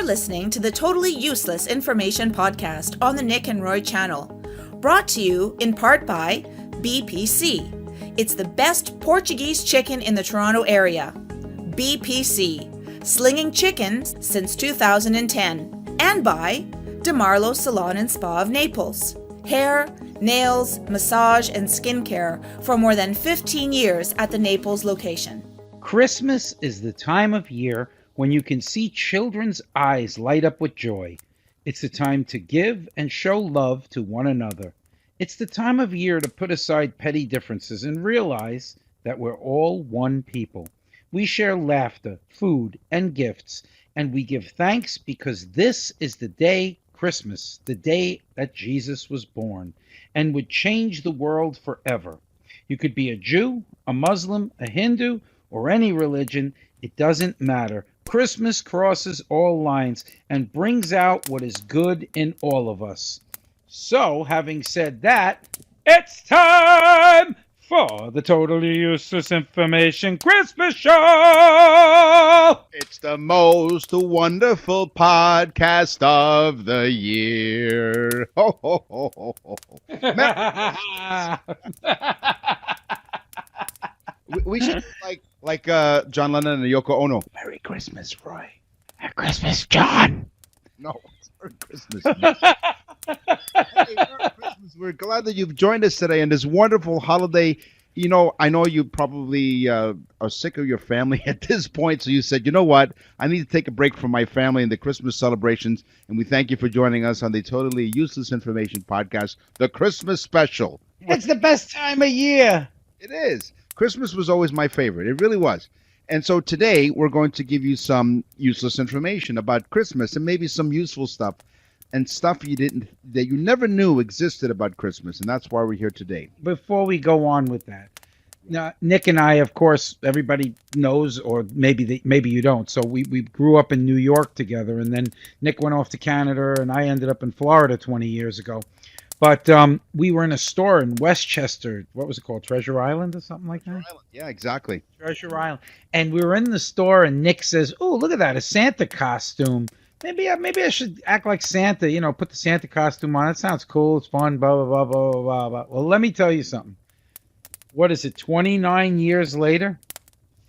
listening to the Totally Useless Information Podcast on the Nick and Roy channel, brought to you in part by BPC. It's the best Portuguese chicken in the Toronto area. BPC, slinging chicken since 2010. And by Marlo Salon and Spa of Naples. Hair, nails, massage, and skincare for more than 15 years at the Naples location. Christmas is the time of year when you can see children's eyes light up with joy. It's the time to give and show love to one another. It's the time of year to put aside petty differences and realize that we're all one people. We share laughter, food, and gifts, and we give thanks because this is the day, Christmas, the day that Jesus was born, and would change the world forever. You could be a Jew, a Muslim, a Hindu, or any religion. It doesn't matter. Christmas crosses all lines and brings out what is good in all of us. So, having said that, it's time for the Totally Useless Information Christmas Show! It's the most wonderful podcast of the year. Ho, ho, ho, ho, ho. We should like John Lennon and Yoko Ono. Merry Christmas, Roy. Merry Christmas, John. No, it's Merry Christmas. Hey, Merry Christmas. We're glad that you've joined us today in this wonderful holiday. You know, I know you probably are sick of your family at this point, so you said, you know what? I need to take a break from my family and the Christmas celebrations, and we thank you for joining us on the Totally Useless Information Podcast, the Christmas Special. It's the best time of year. It is. Christmas was always my favorite. It really was. And so today we're going to give you some useless information about Christmas and maybe some useful stuff and stuff that you never knew existed about Christmas. And that's why we're here today. Before we go on with that, now, Nick and I, of course, everybody knows, or maybe you don't. So we grew up in New York together, and then Nick went off to Canada, and I ended up in Florida 20 years ago. But we were in a store in Westchester. What was it called? Treasure Island or something like that? Yeah, exactly. Treasure Island. And we were in the store, and Nick says, "Oh, look at that, a Santa costume. Maybe I should act like Santa, put the Santa costume on. It sounds cool. It's fun, blah, blah, blah, blah, blah, blah." Well, let me tell you something. What is it, 29 years later?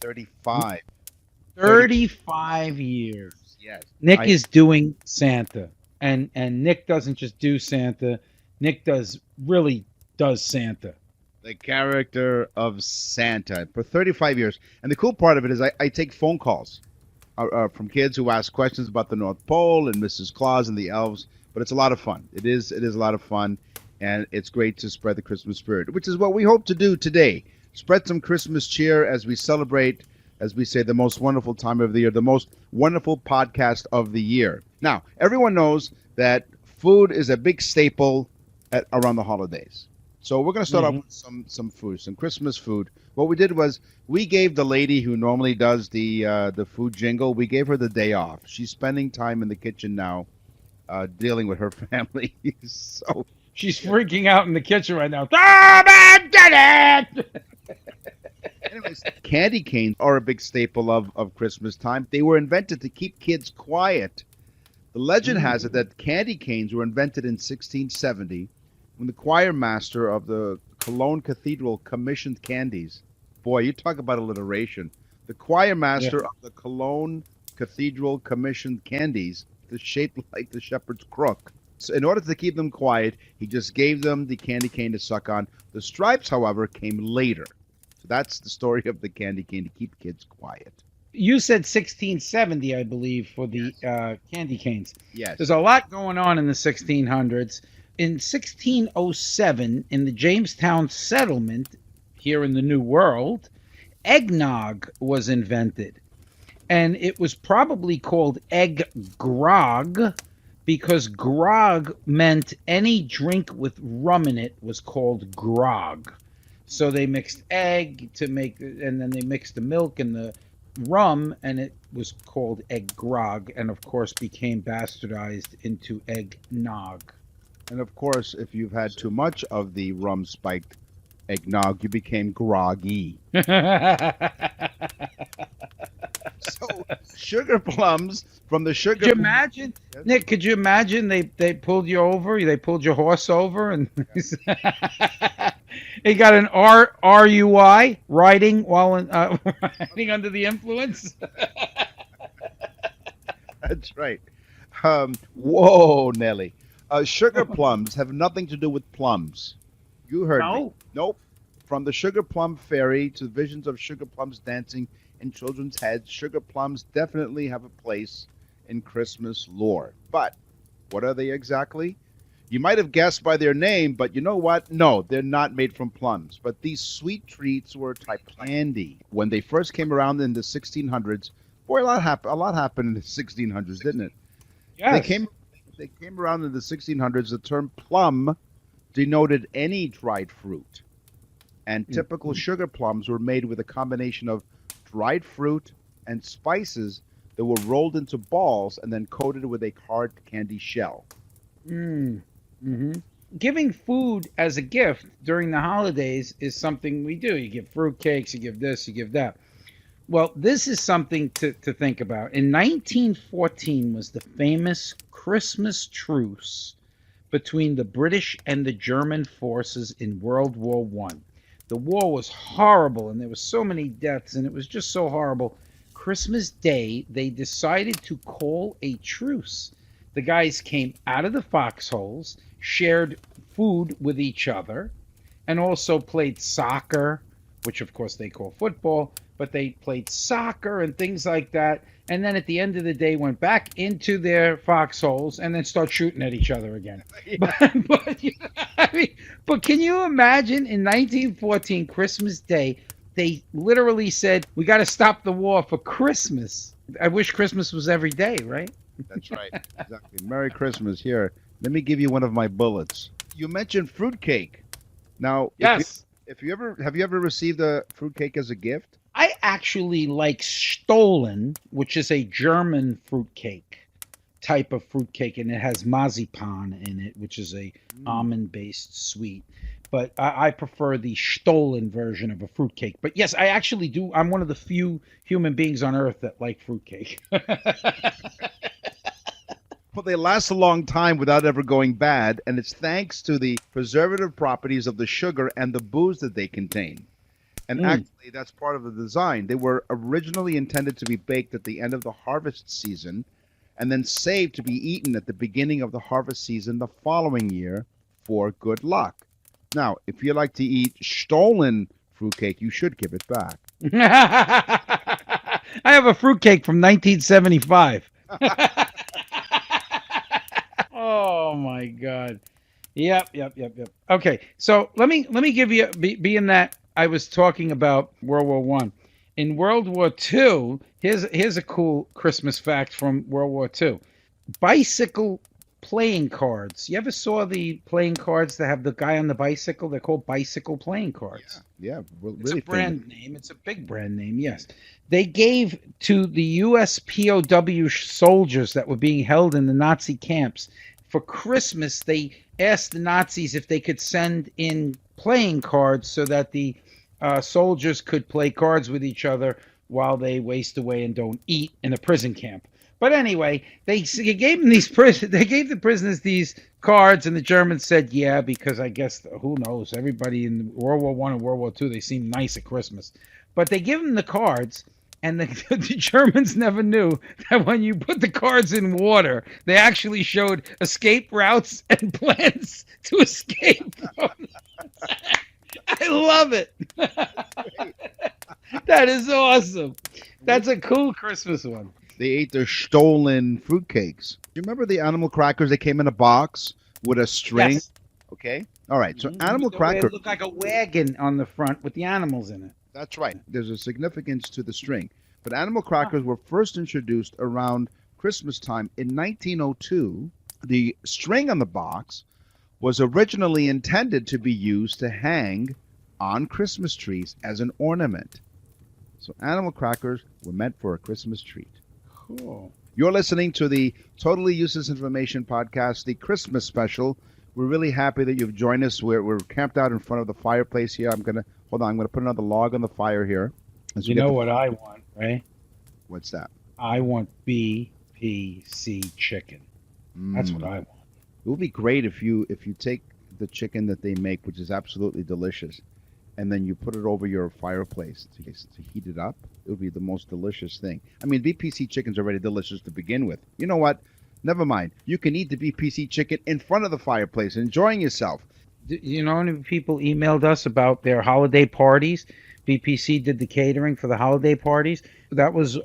35. 35 years. Yes. Nick is doing Santa. And Nick doesn't just do Santa. Nick really does Santa. The character of Santa for 35 years. And the cool part of it is I take phone calls from kids who ask questions about the North Pole and Mrs. Claus and the elves. But it's a lot of fun. It is a lot of fun. And it's great to spread the Christmas spirit, which is what we hope to do today. Spread some Christmas cheer as we celebrate, as we say, the most wonderful time of the year, the most wonderful podcast of the year. Now, everyone knows that food is a big staple around the holidays. So we're going to start off with some food, some Christmas food. What we did was we gave the lady who normally does the food jingle, we gave her the day off. She's spending time in the kitchen now dealing with her family. So she's freaking out in the kitchen right now. I did it! Anyways, candy canes are a big staple of Christmas time. They were invented to keep kids quiet. The legend has it that candy canes were invented in 1670 when the choir master of the Cologne Cathedral commissioned candies. Boy, you talk about alliteration. The choir master of the Cologne Cathedral commissioned candies that's shaped like the shepherd's crook. So in order to keep them quiet, he just gave them the candy cane to suck on. The stripes, however, came later. So that's the story of the candy cane, to keep kids quiet. You said 1670, I believe, for the candy canes. Yes. There's a lot going on in the 1600s. In 1607, in the Jamestown settlement here in the New World, eggnog was invented. And it was probably called egg grog because grog meant any drink with rum in it was called grog. So they mixed egg and then they mixed the milk and the rum, and it was called egg grog, and of course became bastardized into eggnog. And of course, if you've had too much of the rum-spiked eggnog, you became groggy. So Sugar plums from the sugar. Could you imagine, Yes. Nick? Could you imagine they pulled you over? They pulled your horse over, and he got an RUI riding while riding under the influence. That's right. Whoa, Nelly. Sugar plums have nothing to do with plums. You heard me. No. Nope. From the sugar plum fairy to visions of sugar plums dancing in children's heads, sugar plums definitely have a place in Christmas lore. But what are they exactly? You might have guessed by their name, but you know what? No, they're not made from plums. But these sweet treats were type candy. When they first came around in the 1600s, boy, a lot happened in the 1600s, didn't it? Yes. They came around in the 1600s. The term plum denoted any dried fruit. And typical sugar plums were made with a combination of dried fruit and spices that were rolled into balls and then coated with a hard candy shell. Giving food as a gift during the holidays is something we do. You give fruitcakes, you give this, you give that. Well, this is something to think about. In 1914 was the famous Christmas truce between the British and the German forces in World War One. The war was horrible, and there were so many deaths, and it was just so horrible. Christmas Day, they decided to call a truce. The guys came out of the foxholes, shared food with each other, and also played soccer, which of course they call football, but they played soccer and things like that. And then at the end of the day, went back into their foxholes and then start shooting at each other again. But can you imagine in 1914, Christmas Day, they literally said, we got to stop the war for Christmas. I wish Christmas was every day, right? That's right. Exactly. Merry Christmas. Here, let me give you one of my bullets. You mentioned fruitcake. Now, Yes. have you ever received a fruitcake as a gift? I actually like Stollen, which is a German fruitcake type of fruitcake, and it has marzipan in it, which is a almond-based sweet. But I prefer the Stollen version of a fruitcake. But yes, I actually do. I'm one of the few human beings on Earth that like fruitcake. Well, they last a long time without ever going bad, and it's thanks to the preservative properties of the sugar and the booze that they contain. And actually, that's part of the design. They were originally intended to be baked at the end of the harvest season and then saved to be eaten at the beginning of the harvest season the following year for good luck. Now, if you like to eat stolen fruitcake, you should give it back. I have a fruitcake from 1975. Oh my God. Yep. Okay, so let me give you, being that I was talking about World War One. In World War Two, here's a cool Christmas fact from World War Two. Bicycle playing cards. You ever saw the playing cards that have the guy on the bicycle? They're called bicycle playing cards. Yeah, really It's a brand famous. name. It's a big brand name, yes. They gave to the U.S. POW soldiers that were being held in the Nazi camps. For Christmas, they asked the Nazis if they could send in playing cards so that the soldiers could play cards with each other while they waste away and don't eat in a prison camp. But anyway, they gave them they gave the prisoners these cards, and the Germans said, yeah, because I guess, who knows, everybody in World War One and World War Two, they seem nice at Christmas. But they give them the cards, and the Germans never knew that when you put the cards in water, they actually showed escape routes and plans to escape from. I love it. That is awesome. That's a cool Christmas one. They ate their stolen fruitcakes. You remember the animal crackers? They came in a box with a string. Yes. Okay. All right. So animal It cracker. looked like a wagon on the front with the animals in it. That's right. There's a significance to the string. But animal crackers were first introduced around Christmas time in 1902. The string on the box was originally intended to be used to hang on Christmas trees as an ornament. So animal crackers were meant for a Christmas treat. Cool. You're listening to the Totally Useless Information Podcast, the Christmas Special. We're really happy that you've joined us. We're camped out in front of the fireplace here. I'm gonna put another log on the fire here. You know what I want, right? What's that? I want BPC chicken. That's what I want. It would be great if you take the chicken that they make, which is absolutely delicious, and then you put it over your fireplace to heat it up. It would be the most delicious thing. I mean, BPC chicken's already delicious to begin with. You know what? Never mind. You can eat the BPC chicken in front of the fireplace, enjoying yourself. You know how many people emailed us about their holiday parties? BPC did the catering for the holiday parties. That was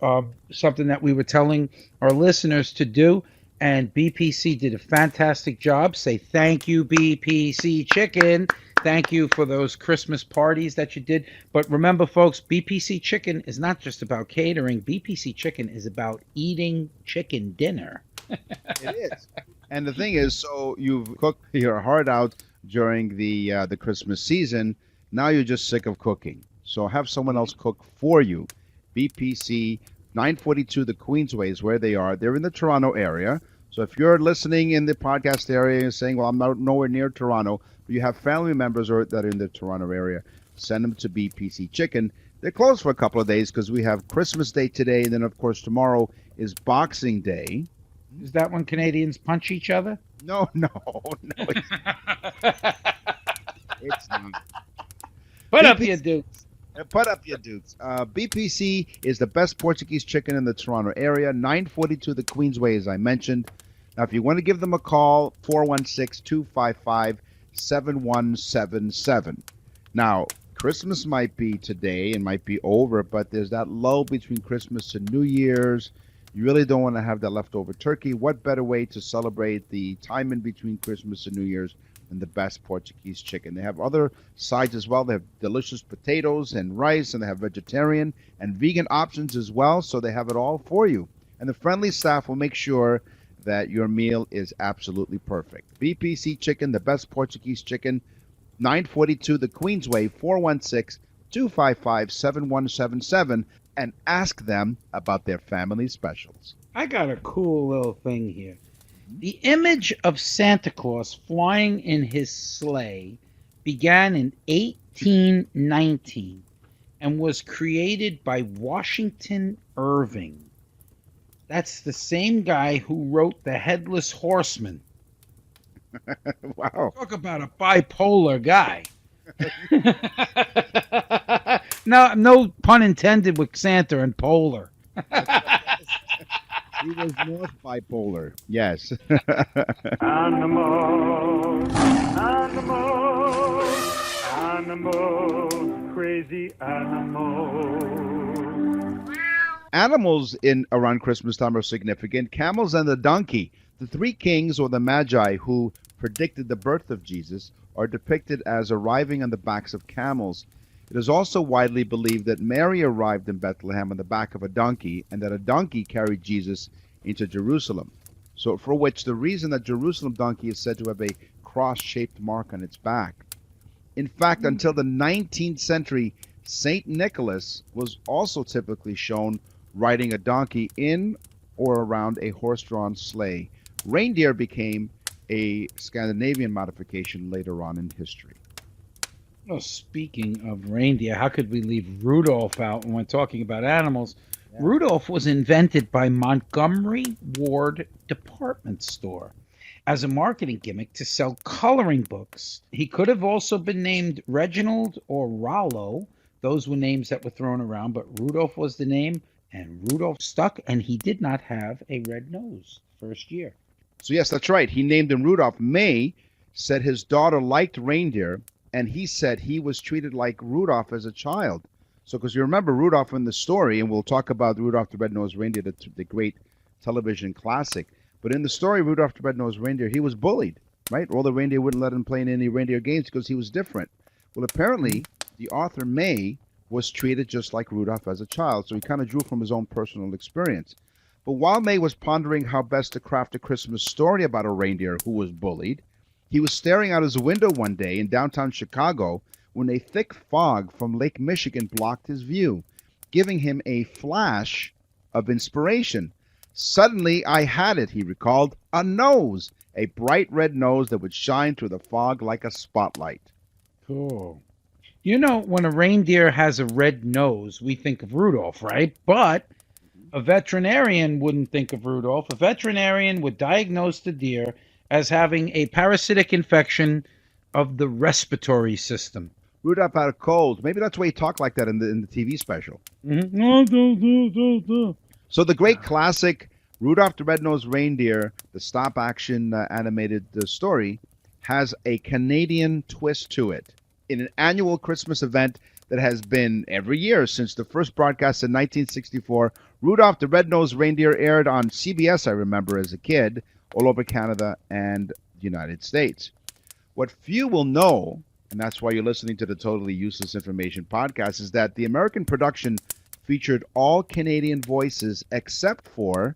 something that we were telling our listeners to do, and BPC did a fantastic job. Say thank you, BPC Chicken. Thank you for those Christmas parties that you did. But remember, folks, BPC Chicken is not just about catering. BPC Chicken is about eating chicken dinner. It is. And the thing is, so you've cooked your heart out during the Christmas season. Now you're just sick of cooking. So have someone else cook for you. BPC 942 the Queensway is where they are. They're in the Toronto area. So if you're listening in the podcast area and saying, well, I'm not nowhere near Toronto, but you have family members that are in the Toronto area, send them to BPC Chicken. They're closed for a couple of days because we have Christmas Day today, and then, of course, tomorrow is Boxing Day. Is that when Canadians punch each other? No. It's not. Put up your dukes. Put up your dukes. BPC is the best Portuguese chicken in the Toronto area. 942 the Queensway, as I mentioned. Now, if you want to give them a call, 416-255-7177. Now, Christmas might be today and might be over, but there's that lull between Christmas and New Year's. You really don't want to have that leftover turkey. What better way to celebrate the time in between Christmas and New Year's than the best Portuguese chicken? They have other sides as well. They have delicious potatoes and rice, and they have vegetarian and vegan options as well. So they have it all for you. And the friendly staff will make sure that your meal is absolutely perfect. BPC Chicken, the best Portuguese chicken, 942 the Queensway, 416-255-7177. And ask them about their family specials. I got a cool little thing here. The image of Santa Claus flying in his sleigh began in 1819 and was created by Washington Irving. That's the same guy who wrote The Headless Horseman. Wow. Talk about a bipolar guy. No pun intended with Santa and polar. He was north bipolar. Yes. Animals, crazy animals. Animals in around Christmas time are significant. Camels and the donkey, the three kings or the magi who predicted the birth of Jesus, are depicted as arriving on the backs of camels. It is also widely believed that Mary arrived in Bethlehem on the back of a donkey, and that a donkey carried Jesus into Jerusalem. So for which the reason that Jerusalem donkey is said to have a cross-shaped mark on its back. In fact, until the 19th century, Saint Nicholas was also typically shown riding a donkey in or around a horse-drawn sleigh. Reindeer became a Scandinavian modification later on in history. Oh, speaking of reindeer, how could we leave Rudolph out when we're talking about animals? Yeah. Rudolph was invented by Montgomery Ward Department Store as a marketing gimmick to sell coloring books. He could have also been named Reginald or Rollo. Those were names that were thrown around, but Rudolph was the name, and Rudolph stuck, and he did not have a red nose first year. So yes, that's right. He named him Rudolph. May said his daughter liked reindeer, and he said he was treated like Rudolph as a child. So because you remember Rudolph in the story, and we'll talk about Rudolph the Red-Nosed Reindeer, the great television classic. But in the story, Rudolph the Red-Nosed Reindeer, he was bullied, right? All the reindeer wouldn't let him play in any reindeer games because he was different. Well, apparently, the author May was treated just like Rudolph as a child, so he kind of drew from his own personal experience. But while May was pondering how best to craft a Christmas story about a reindeer who was bullied, he was staring out his window one day in downtown Chicago when a thick fog from Lake Michigan blocked his view, giving him a flash of inspiration. Suddenly, I had it, he recalled, a nose, a bright red nose that would shine through the fog like a spotlight. Cool. You know, when a reindeer has a red nose, we think of Rudolph, right? But A veterinarian wouldn't think of Rudolph. A veterinarian would diagnose the deer as having a parasitic infection of the respiratory system. Rudolph had a cold. Maybe that's why he talked like that in the TV special. Mm-hmm. So the great classic Rudolph the Red-Nosed Reindeer, the stop-action animated story, has a Canadian twist to it. In an annual Christmas event that has been every year since the first broadcast in 1964, Rudolph the Red-Nosed Reindeer aired on CBS, I remember as a kid, all over Canada and the United States. What few will know, and that's why you're listening to the Totally Useless Information podcast, is that the American production featured all Canadian voices except for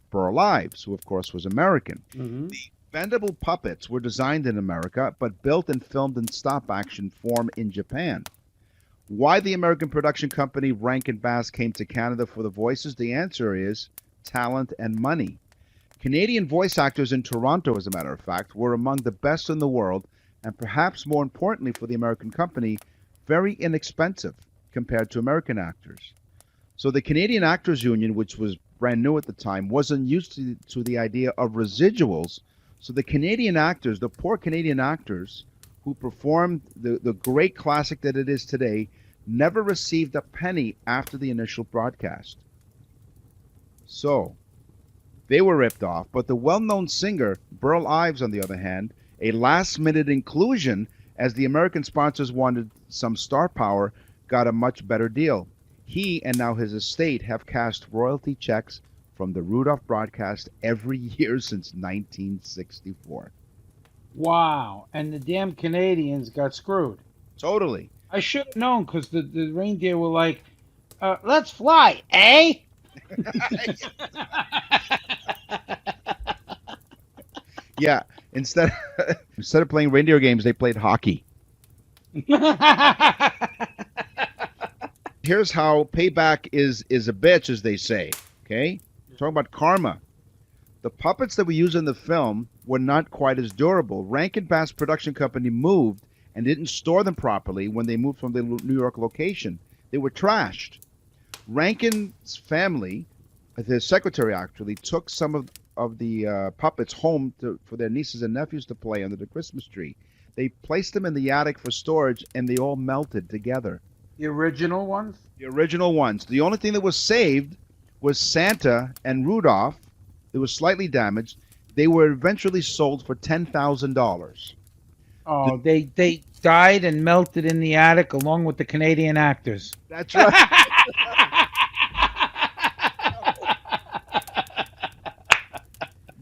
Burl Ives, who of course was American. Mm-hmm. The bendable puppets were designed in America, but built and filmed in stop-action form in Japan. Why the American production company Rankin Bass came to Canada for the voices? The answer is talent and money. Canadian voice actors in Toronto, as a matter of fact, were among the best in the world, and perhaps more importantly for the American company, very inexpensive compared to American actors. So the Canadian Actors Union, which was brand new at the time, wasn't used to the idea of residuals. So the Canadian actors, the poor Canadian actors who performed the great classic that it is today, never received a penny after the initial broadcast. So they were ripped off. But the well-known singer, Burl Ives, on the other hand, a last-minute inclusion as the American sponsors wanted some star power, got a much better deal. He and now his estate have cashed royalty checks from the Rudolph broadcast every year since 1964. Wow. And the damn Canadians got screwed. Totally. I should have known because the reindeer were like, let's fly, eh? Yeah. Instead of playing reindeer games, they played hockey. Here's how payback is a bitch, as they say. Okay? Talking about karma. The puppets that we use in the film were not quite as durable. Rankin Bass production company moved and didn't store them properly when they moved from the New York location. They were trashed. Rankin's family, his secretary actually, took some of the puppets home for their nieces and nephews to play under the Christmas tree. They placed them in the attic for storage, and they all melted together. The original ones? The original ones. The only thing that was saved was Santa and Rudolph. It was slightly damaged. They were eventually sold for $10,000. Oh, they died and melted in the attic along with the Canadian actors. That's right.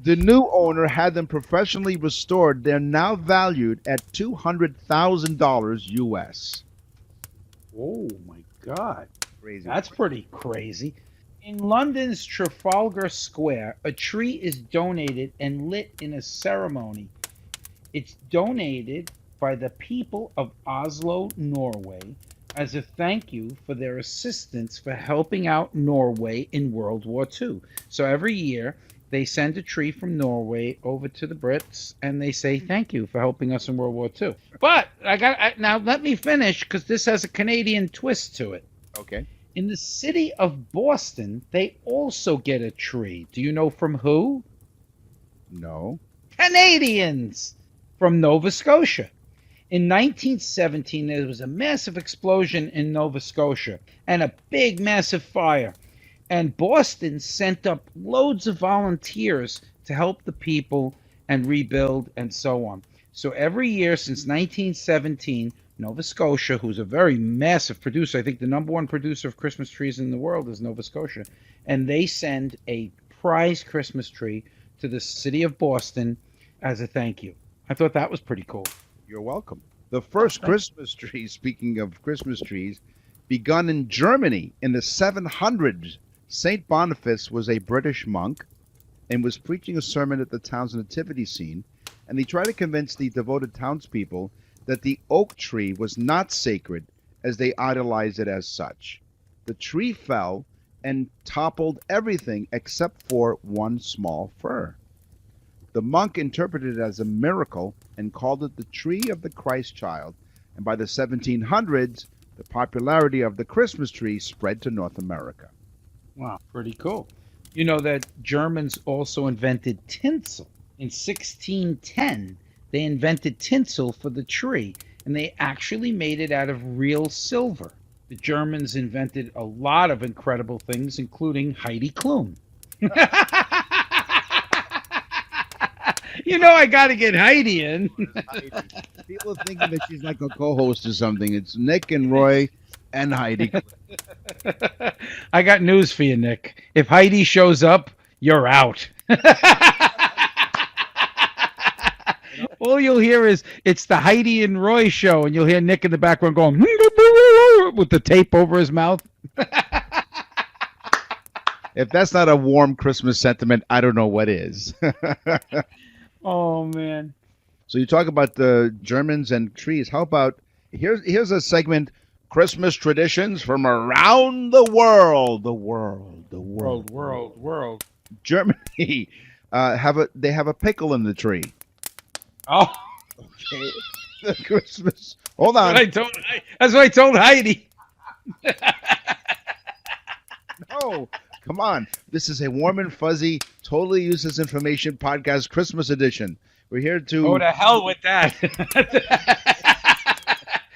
The new owner had them professionally restored. They're now valued at $200,000 US. Oh, my God. Crazy. That's pretty crazy. In London's Trafalgar Square, a tree is donated and lit in a ceremony. It's donated by the people of Oslo, Norway, as a thank you for their assistance for helping out Norway in World War II. So every year, they send a tree from Norway over to the Brits, and they say thank you for helping us in World War II. But now let me finish, because this has a Canadian twist to it. Okay. In the city of Boston, they also get a tree. Do you know from who? No. Canadians from Nova Scotia. In 1917, there was a massive explosion in Nova Scotia and a big, massive fire. And Boston sent up loads of volunteers to help the people and rebuild and so on. So every year since 1917, Nova Scotia, who's a very massive producer, I think the number one producer of Christmas trees in the world is Nova Scotia, and they send a prize Christmas tree to the city of Boston as a thank you. I thought that was pretty cool. You're welcome. The first Christmas tree, speaking of Christmas trees, begun in Germany in the 700s. St. Boniface was a British monk and was preaching a sermon at the town's nativity scene, and he tried to convince the devoted townspeople that the oak tree was not sacred as they idolized it as such. The tree fell and toppled everything except for one small fir. The monk interpreted it as a miracle and called it the tree of the Christ child, and by the 1700s, the popularity of the Christmas tree spread to North America. Wow, pretty cool. You know that Germans also invented tinsel. In 1610, they invented tinsel for the tree, and they actually made it out of real silver. The Germans invented a lot of incredible things, including Heidi Klum. You know I got to get Heidi in. Heidi. People are thinking that she's like a co-host or something. It's Nick and Roy and Heidi. I got news for you, Nick. If Heidi shows up, you're out. All you'll hear is it's the Heidi and Roy show, and you'll hear Nick in the background going with the tape over his mouth. If that's not a warm Christmas sentiment, I don't know what is. Oh man! So you talk about the Germans and trees. How about here's a segment: Christmas traditions from around the world. The world. Germany they have a pickle in the tree. Oh, Okay. The Christmas. Hold on. that's what I told Heidi. No, come on. This is a warm and fuzzy, totally useless information podcast, Christmas edition. We're here to. Oh, to hell with that.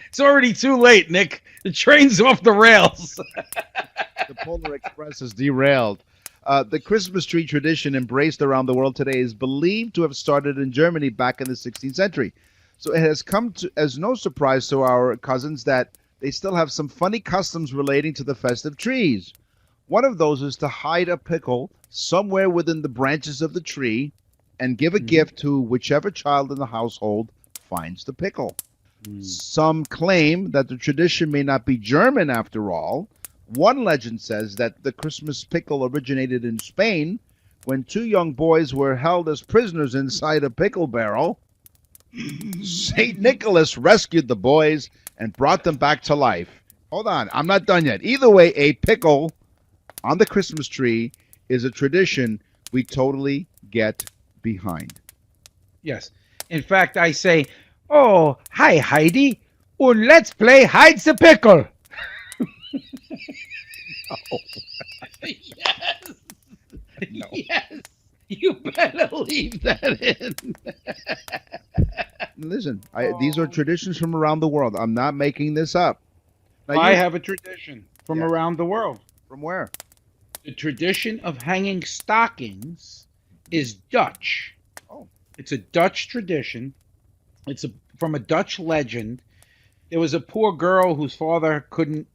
It's already too late, Nick. The train's off the rails. The Polar Express is derailed. The Christmas tree tradition embraced around the world today is believed to have started in Germany back in the 16th century. So it has come as no surprise to our cousins that they still have some funny customs relating to the festive trees. One of those is to hide a pickle somewhere within the branches of the tree and give a gift to whichever child in the household finds the pickle. Some claim that the tradition may not be German after all. One legend says that the Christmas pickle originated in Spain when two young boys were held as prisoners inside a pickle barrel. St. Nicholas rescued the boys and brought them back to life. Hold on, I'm not done yet. Either way, a pickle on the Christmas tree is a tradition we totally get behind. Yes. In fact, I say, "Oh, hi, Heidi. Und let's play hide the pickle." No. Yes. No. Yes. You better leave that in. Listen, these are traditions from around the world. I'm not making this up. Now, I have a tradition from Yeah. around the world. From where? The tradition of hanging stockings is Dutch. Oh. It's a Dutch tradition. It's from a Dutch legend. There was a poor girl whose father couldn't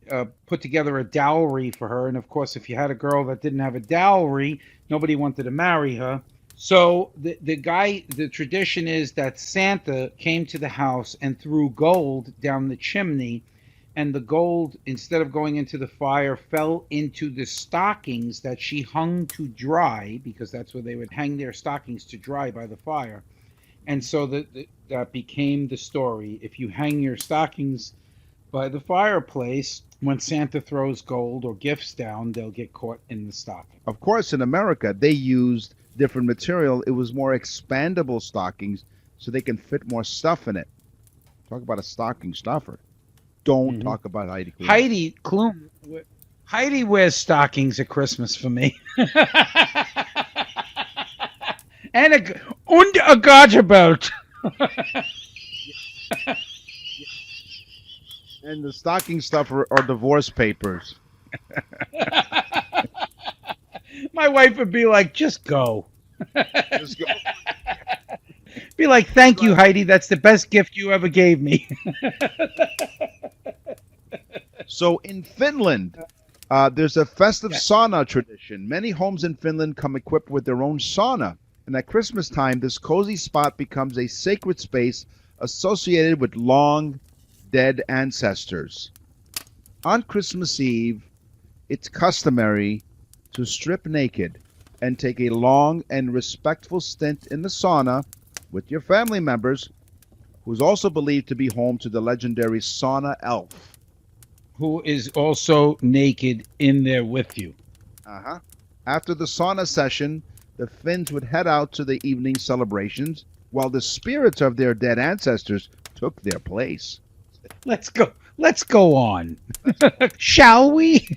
put together a dowry for her. And of course, if you had a girl that didn't have a dowry, nobody wanted to marry her. So the tradition is that Santa came to the house and threw gold down the chimney. And the gold, instead of going into the fire, fell into the stockings that she hung to dry, because that's where they would hang their stockings to dry by the fire. And so that became the story. If you hang your stockings by the fireplace, when Santa throws gold or gifts down, they'll get caught in the stocking. Of course, in America, they used different material. It was more expandable stockings so they can fit more stuff in it. Talk about a stocking stuffer. Don't talk about Heidi Klum. Heidi Klum. Heidi wears stockings at Christmas for me. And a garter belt. And the stocking stuffer are divorce papers. My wife would be like, "Just go." Just go. Be like, "Thank you, Heidi. That's the best gift you ever gave me." So in Finland, there's a festive sauna tradition. Many homes in Finland come equipped with their own sauna. And at Christmas time, this cozy spot becomes a sacred space associated with long dead ancestors. On Christmas Eve, it's customary to strip naked and take a long and respectful stint in the sauna with your family members, who's also believed to be home to the legendary sauna elf. Who is also naked in there with you. After the sauna session, the Finns would head out to the evening celebrations while the spirits of their dead ancestors took their place. Let's go. Let's go on. Shall we?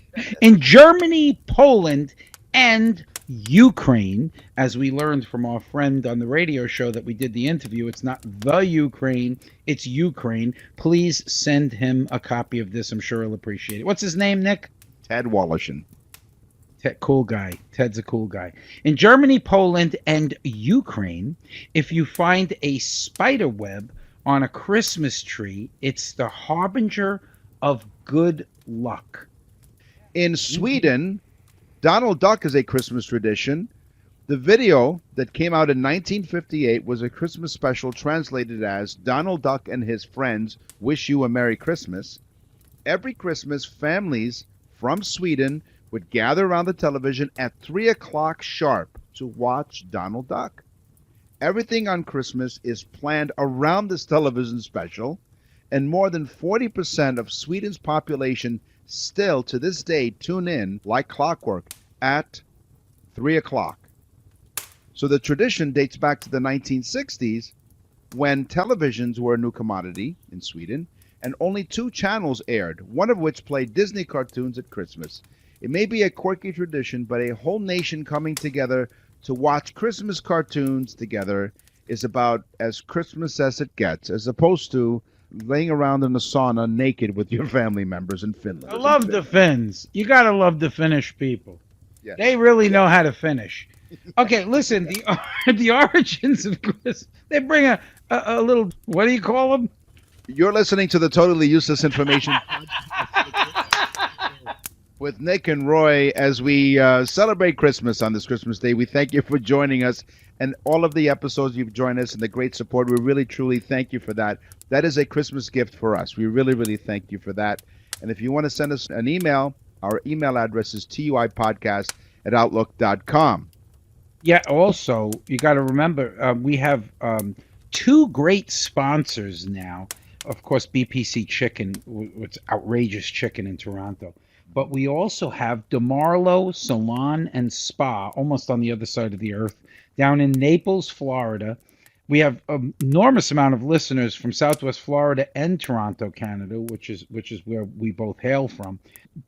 In Germany, Poland, and Ukraine, as we learned from our friend on the radio show that we did the interview, it's not the Ukraine, it's Ukraine. Please send him a copy of this. I'm sure he'll appreciate it. What's his name, Nick? Ted Wallachin. Ted, cool guy. Ted's a cool guy. In Germany, Poland, and Ukraine, if you find a spider web on a Christmas tree, it's the harbinger of good luck. In Sweden, Donald Duck is a Christmas tradition. The video that came out in 1958 was a Christmas special translated as Donald Duck and His Friends Wish You a Merry Christmas. Every Christmas, families from Sweden would gather around the television at 3 o'clock sharp to watch Donald Duck. Everything on Christmas is planned around this television special, and more than 40% of Sweden's population still to this day tune in like clockwork at 3 o'clock. So the tradition dates back to the 1960s when televisions were a new commodity in Sweden and only 2 channels aired, one of which played Disney cartoons at Christmas. It may be a quirky tradition, but a whole nation coming together to watch Christmas cartoons together is about as Christmas as it gets, as opposed to laying around in the sauna naked with your family members in Finland. I love the Finns. You got to love the Finnish people. Yes. They really know how to finish. Okay, listen, the origins of Christmas, they bring a little, what do you call them? You're listening to the Totally Useless Information with Nick and Roy as we celebrate Christmas on this Christmas Day. We thank you for joining us and all of the episodes you've joined us and the great support. We really, truly thank you for that. That is a Christmas gift for us. We really, really thank you for that. And if you want to send us an email, our email address is tuipodcast@outlook.com. Yeah, also, you got to remember, we have 2 great sponsors now. Of course, BPC Chicken, it's outrageous chicken in Toronto. But we also have Marlo Salon and Spa, almost on the other side of the earth, down in Naples, Florida. We have an enormous amount of listeners from Southwest Florida and Toronto, Canada, which is where we both hail from.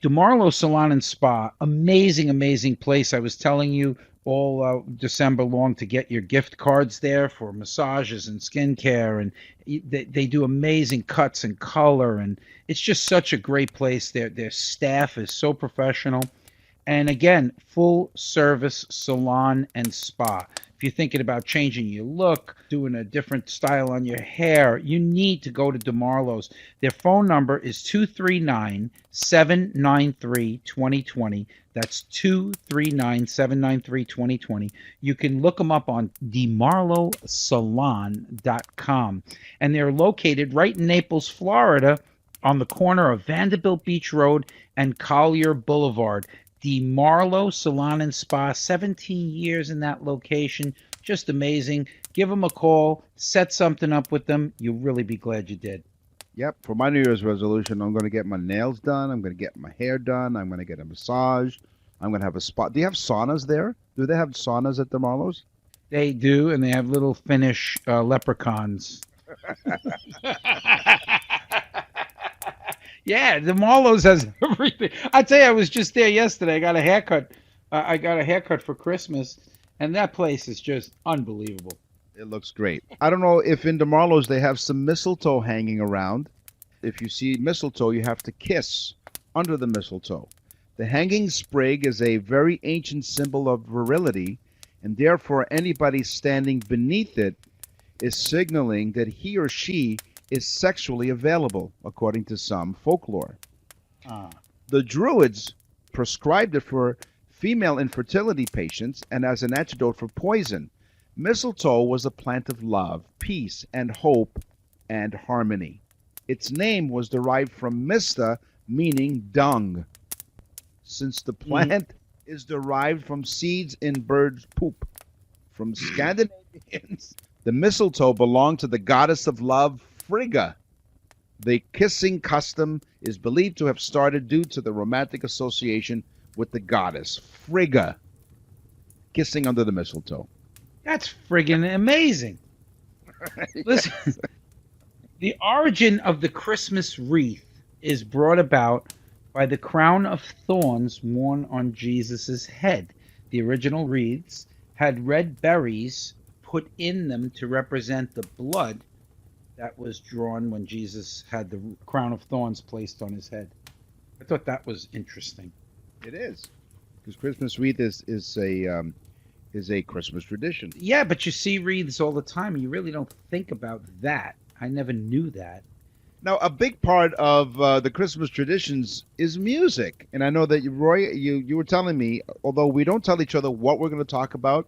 Marlo Salon and Spa, amazing place. I was telling you all December long to get your gift cards there for massages and skincare, and they do amazing cuts and color, and it's just such a great place. Their staff is so professional, and again, full service salon and spa. If you're thinking about changing your look, doing a different style on your hair, you need to go to DeMarlo's. Their phone number is 239-793-2020. That's 239-793-2020. You can look them up on demarlosalon.com. And they're located right in Naples, Florida, on the corner of Vanderbilt Beach Road and Collier Boulevard. DeMarlo Salon and Spa, 17 years in that location. Just amazing. Give them a call. Set something up with them. You'll really be glad you did. Yep. For my New Year's resolution, I'm going to get my nails done. I'm going to get my hair done. I'm going to get a massage. I'm going to have a spa. Do you have saunas there? Do they have saunas at the Marlo's? They do, and they have little Finnish leprechauns. Yeah, the Marlo's has everything. I tell you, I was just there yesterday. I got a haircut. I got a haircut for Christmas, and that place is just unbelievable. It looks great. I don't know if in the Marlo's they have some mistletoe hanging around. If you see mistletoe, you have to kiss under the mistletoe. The hanging sprig is a very ancient symbol of virility, and therefore anybody standing beneath it is signaling that he or she is sexually available, according to some folklore. The Druids prescribed it for female infertility patients and as an antidote for poison. Mistletoe was a plant of love, peace, and hope, and harmony. Its name was derived from mista, meaning dung. Since the plant is derived from seeds in birds' poop. From Scandinavians, the mistletoe belonged to the goddess of love, Frigga. The kissing custom is believed to have started due to the romantic association with the goddess, Frigga. Kissing under the mistletoe. That's friggin' amazing. Listen, the origin of the Christmas wreath is brought about by the crown of thorns worn on Jesus' head. The original wreaths had red berries put in them to represent the blood that was drawn when Jesus had the crown of thorns placed on his head. I thought that was interesting. It is, because Christmas wreath is a Christmas tradition. Yeah, but you see wreaths all the time. You really don't think about that. I never knew that. Now, a big part of the Christmas traditions is music, and I know that Roy, you were telling me, although we don't tell each other what we're going to talk about.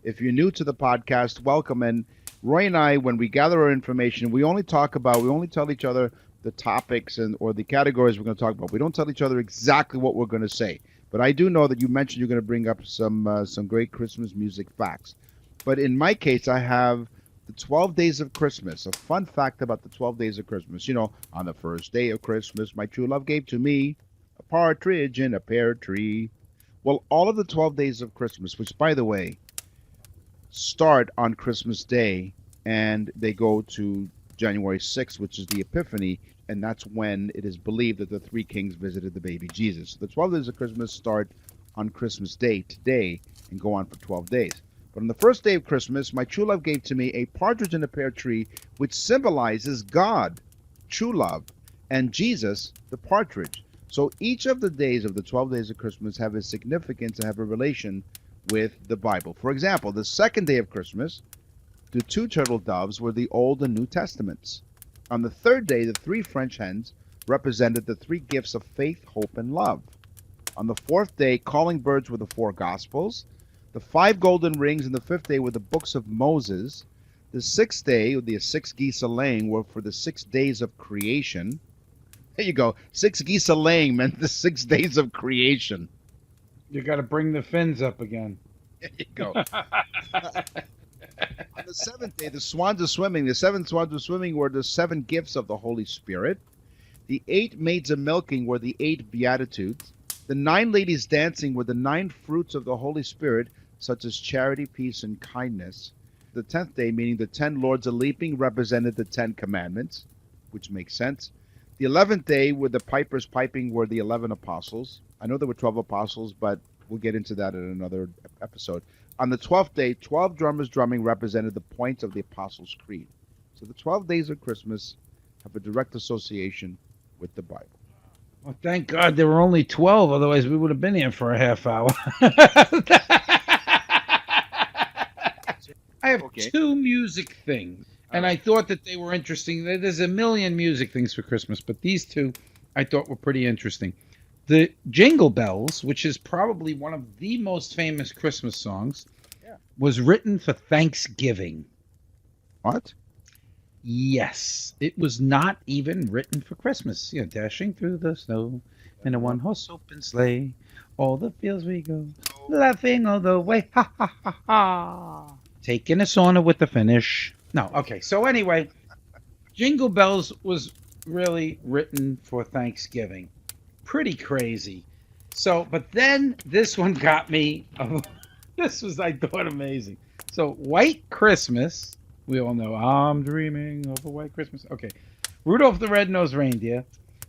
If you're new to the podcast, welcome. And Roy and I, when we gather our information, we only tell each other the topics or the categories we're going to talk about. We don't tell each other exactly what we're going to say. But I do know that you mentioned you're going to bring up some great Christmas music facts. But in my case, I have the 12 days of Christmas. A fun fact about the 12 days of Christmas. You know, on the first day of Christmas, my true love gave to me a partridge in a pear tree. Well, all of the 12 days of Christmas, which, by the way, start on Christmas Day, and they go to January 6th, which is the Epiphany, and that's when it is believed that the three kings visited the baby Jesus. So the 12 days of Christmas start on Christmas Day today and go on for 12 days. But on the first day of Christmas, my true love gave to me a partridge in a pear tree, which symbolizes God, true love, and Jesus, the partridge. So each of the days of the 12 days of Christmas have a significance and have a relation with the Bible. For example, the second day of Christmas, the two turtle doves were the Old and New Testaments. On the third day, the three French hens represented the three gifts of faith, hope, and love. On the fourth day, calling birds were the four Gospels. The five golden rings in the fifth day were the books of Moses. The sixth day, the 6 geese a laying, were for the 6 days of creation. There you go. 6 geese a laying meant the 6 days of creation. You got to bring the fins up again. There you go. On the seventh day, the swans are swimming. The 7 swans are swimming were the 7 gifts of the Holy Spirit. The 8 maids a milking were the 8 beatitudes. The 9 ladies dancing were the 9 fruits of the Holy Spirit, such as charity, peace, and kindness. The 10th day, meaning the 10 lords a leaping, represented the 10 commandments, which makes sense. The 11th day, with the pipers piping, were the 11 apostles. I know there were 12 apostles, but we'll get into that in another episode. On the 12th day, 12 drummers drumming represented the points of the Apostles' Creed. So the 12 days of Christmas have a direct association with the Bible. Well, thank God there were only 12, otherwise we would have been here for a half hour. I have two music things, and I thought that they were interesting. There's a million music things for Christmas, but these two I thought were pretty interesting. The Jingle Bells, which is probably one of the most famous Christmas songs, was written for Thanksgiving. What? Yes. It was not even written for Christmas. Dashing through the snow in a one-horse open sleigh, all the fields we go, laughing all the way, ha, ha, ha, ha. Taking a sauna with the finish. No, okay. So anyway, Jingle Bells was really written for Thanksgiving. Pretty crazy. So, but then this one got me. This was, I thought, amazing. So, White Christmas. We all know, I'm dreaming of a white Christmas. Okay. Rudolph the Red-Nosed Reindeer,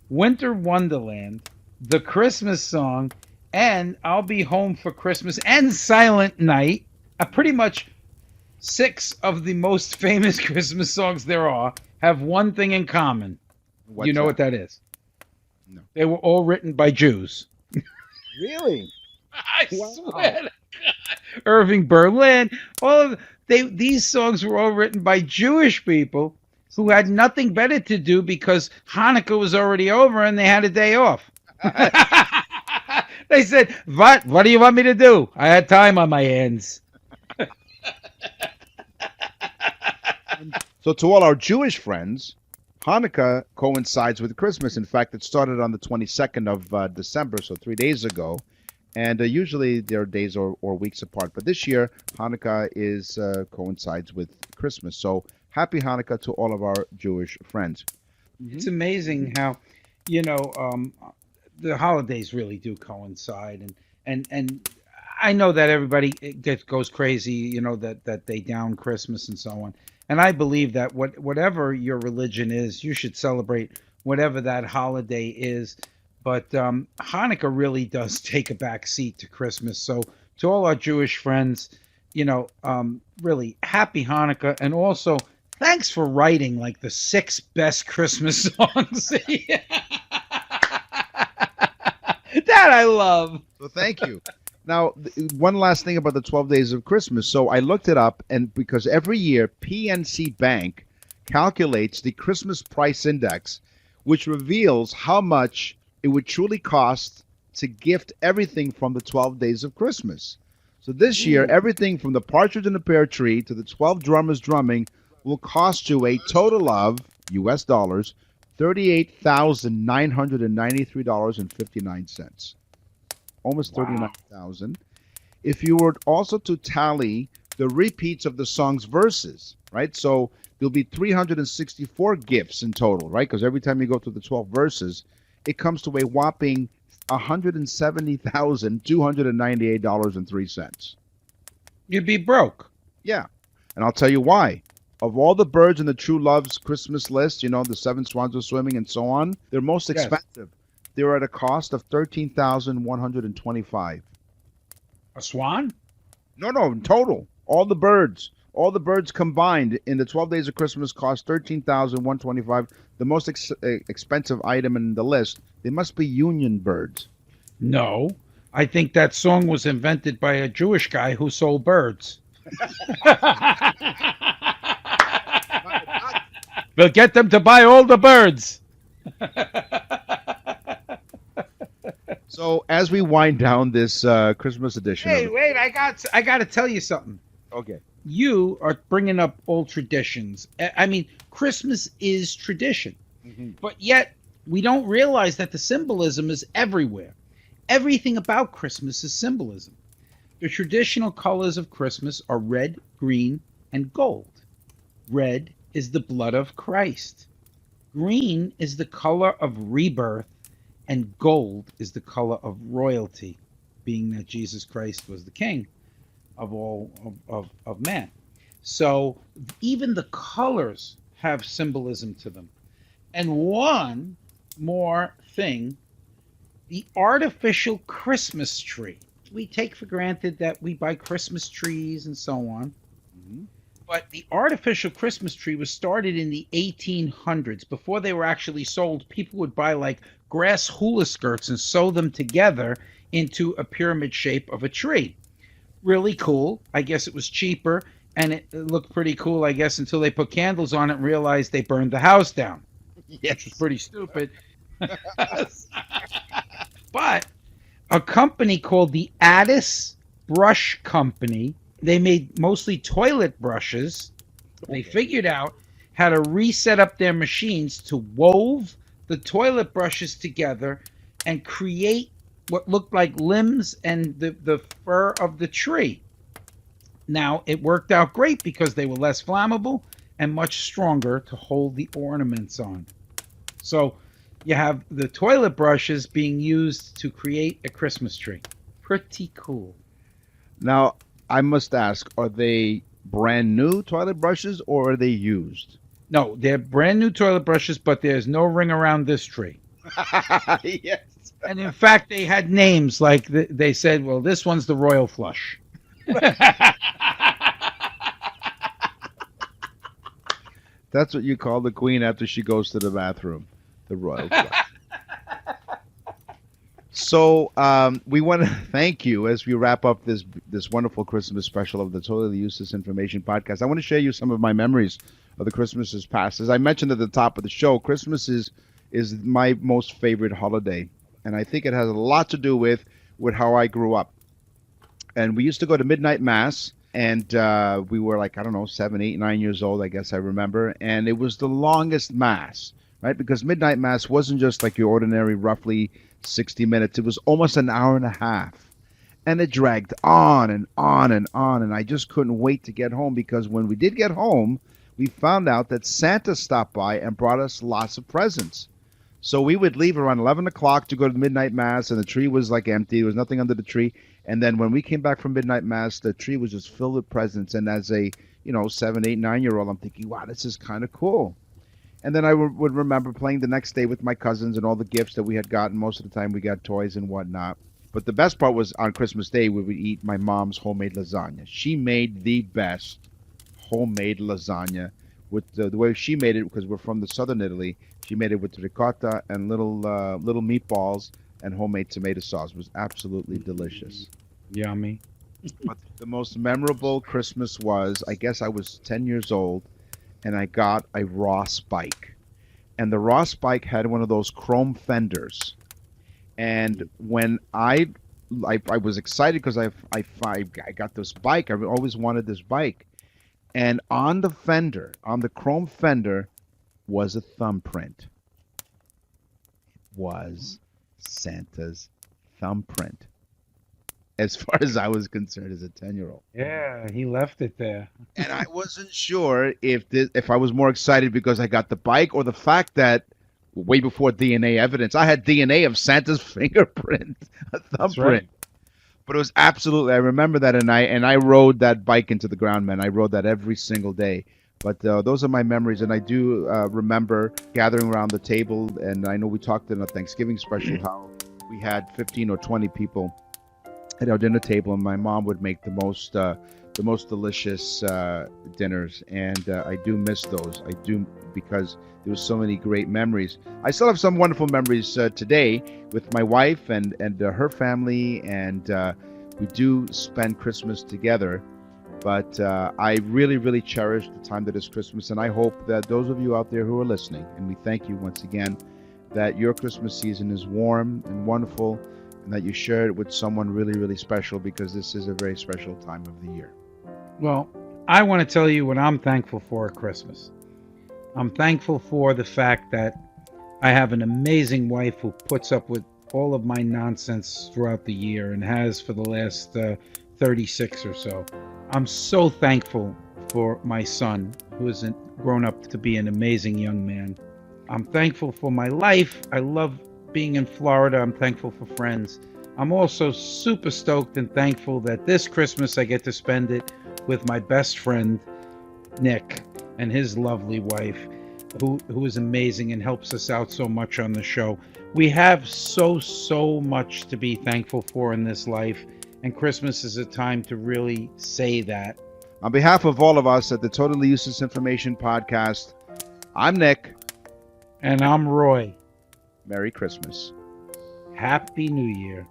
Winter Wonderland, The Christmas Song, and I'll Be Home for Christmas, and Silent Night. Pretty much 6 of the most famous Christmas songs there are have one thing in common. What's you know that? what that is? No. They were all written by Jews. Really? I swear to God. Irving Berlin. These songs were all written by Jewish people who had nothing better to do because Hanukkah was already over and they had a day off. They said, What do you want me to do? I had time on my hands. So to all our Jewish friends, Hanukkah coincides with Christmas. In fact, it started on the 22nd of December, so 3 days ago. And usually they're days or weeks apart. But this year, Hanukkah coincides with Christmas. So happy Hanukkah to all of our Jewish friends. It's amazing how, the holidays really do coincide. And I know that everybody goes crazy, that they down Christmas and so on. And I believe that whatever your religion is, you should celebrate whatever that holiday is. But Hanukkah really does take a back seat to Christmas. So to all our Jewish friends, really happy Hanukkah, and also thanks for writing like the 6 best Christmas songs. That I love. So thank you. Now, one last thing about the 12 days of Christmas. So I looked it up, and because every year PNC Bank calculates the Christmas price index, which reveals how much it would truly cost to gift everything from the 12 days of Christmas. So this year, everything from the Partridge in the Pear Tree to the 12 drummers drumming will cost you a total of US dollars $38,993.59. Almost 39,000. If you were also to tally the repeats of the song's verses, right? So there'll be 364 gifts in total, right? Because every time you go through the 12 verses, it comes to a whopping $170,298.03. You'd be broke. Yeah. And I'll tell you why. Of all the birds in the True Love's Christmas list, the 7 swans are swimming and so on, they're most expensive. They're at a cost of $13,125. A swan? No, in total. All the birds combined in the 12 days of Christmas cost $13,125. The most expensive item in the list. They must be union birds. No. I think that song was invented by a Jewish guy who sold birds. We'll get them to buy all the birds. So as we wind down this Christmas edition. Wait! I got to tell you something. Okay. You are bringing up old traditions. I mean, Christmas is tradition, but yet we don't realize that the symbolism is everywhere. Everything about Christmas is symbolism. The traditional colors of Christmas are red, green, and gold. Red is the blood of Christ. Green is the color of rebirth, and gold is the color of royalty, being that Jesus Christ was the king of all of man. So even the colors have symbolism to them. And one more thing, the artificial Christmas tree. We take for granted that we buy Christmas trees and so on. But the artificial Christmas tree was started in the 1800s. Before they were actually sold, people would buy like grass hula skirts and sew them together into a pyramid shape of a tree. Really cool. I guess it was cheaper, and it looked pretty cool, I guess, until they put candles on it and realized they burned the house down. Yes. Which was pretty stupid. But a company called the Addis Brush Company, they made mostly toilet brushes. They figured out how to reset up their machines to wove the toilet brushes together and create what looked like limbs and the fur of the tree. Now, it worked out great because they were less flammable and much stronger to hold the ornaments on. So you have the toilet brushes being used to create a Christmas tree. Pretty cool. Now, I must ask, are they brand new toilet brushes or are they used? No, they're brand new toilet brushes, but there's no ring around this tree. Yes. And in fact, they had names like they said, well, this one's the Royal Flush. That's what you call the queen after she goes to the bathroom, the Royal Flush. So we want to thank you as we wrap up this wonderful Christmas special of the Totally Useless Information Podcast. I want to share you some of my memories of the Christmases past. As I mentioned at the top of the show, Christmas is my most favorite holiday, and I think it has a lot to do with how I grew up. And we used to go to midnight mass, and we were like, I don't know, 7, 8, 9 years old, I guess I remember, and it was the longest mass, right? Because midnight mass wasn't just like your ordinary roughly 60 minutes. It was almost an hour and a half. And it dragged on and on and on. And I just couldn't wait to get home, because when we did get home, we found out that Santa stopped by and brought us lots of presents. So we would leave around 11 o'clock to go to the midnight mass, and the tree was like empty. There was nothing under the tree. And then when we came back from midnight mass, the tree was just filled with presents. And as a 7, 8, 9-year-old, I'm thinking, wow, this is kind of cool. And then I would remember playing the next day with my cousins and all the gifts that we had gotten. Most of the time we got toys and whatnot. But the best part was on Christmas Day we would eat my mom's homemade lasagna. She made the best homemade lasagna with the way she made it, because we're from the southern Italy. She made it with ricotta and little meatballs and homemade tomato sauce. It was absolutely delicious. Yummy. But the most memorable Christmas was, I guess I was 10 years old, and I got a Ross bike. And the Ross bike had one of those chrome fenders. And when I was excited because I got this bike. I always wanted this bike. And on the fender, on the chrome fender, was a thumbprint. It was Santa's thumbprint, as far as I was concerned as a 10-year-old. Yeah, he left it there. And I wasn't sure if I was more excited because I got the bike, or the fact that way before DNA evidence, I had DNA of Santa's fingerprint, a thumbprint. That's right. But it was absolutely, I remember that, and I rode that bike into the ground, man. I rode that every single day. But those are my memories, and I do remember gathering around the table, and I know we talked in a Thanksgiving special how we had 15 or 20 people at our dinner table, and my mom would make the most delicious dinners, and I do miss those. I do, because there was so many great memories. I still have some wonderful memories today with my wife and her family, and we do spend Christmas together. But I really, really cherish the time that is Christmas, and I hope that those of you out there who are listening, and we thank you once again, that your Christmas season is warm and wonderful, and that you share it with someone really, really special, because this is a very special time of the year. Well, I want to tell you what I'm thankful for at Christmas. I'm thankful for the fact that I have an amazing wife who puts up with all of my nonsense throughout the year and has for the last 36 or so. I'm so thankful for my son, who has grown up to be an amazing young man. I'm thankful for my life. I love being in Florida. I'm thankful for friends. I'm also super stoked and thankful that this Christmas I get to spend it with my best friend, Nick, and his lovely wife, who is amazing and helps us out so much on the show. We have so much to be thankful for in this life, and Christmas is a time to really say that. On behalf of all of us at the Totally Useless Information Podcast, I'm Nick. And I'm Roy. Merry Christmas. Happy New Year.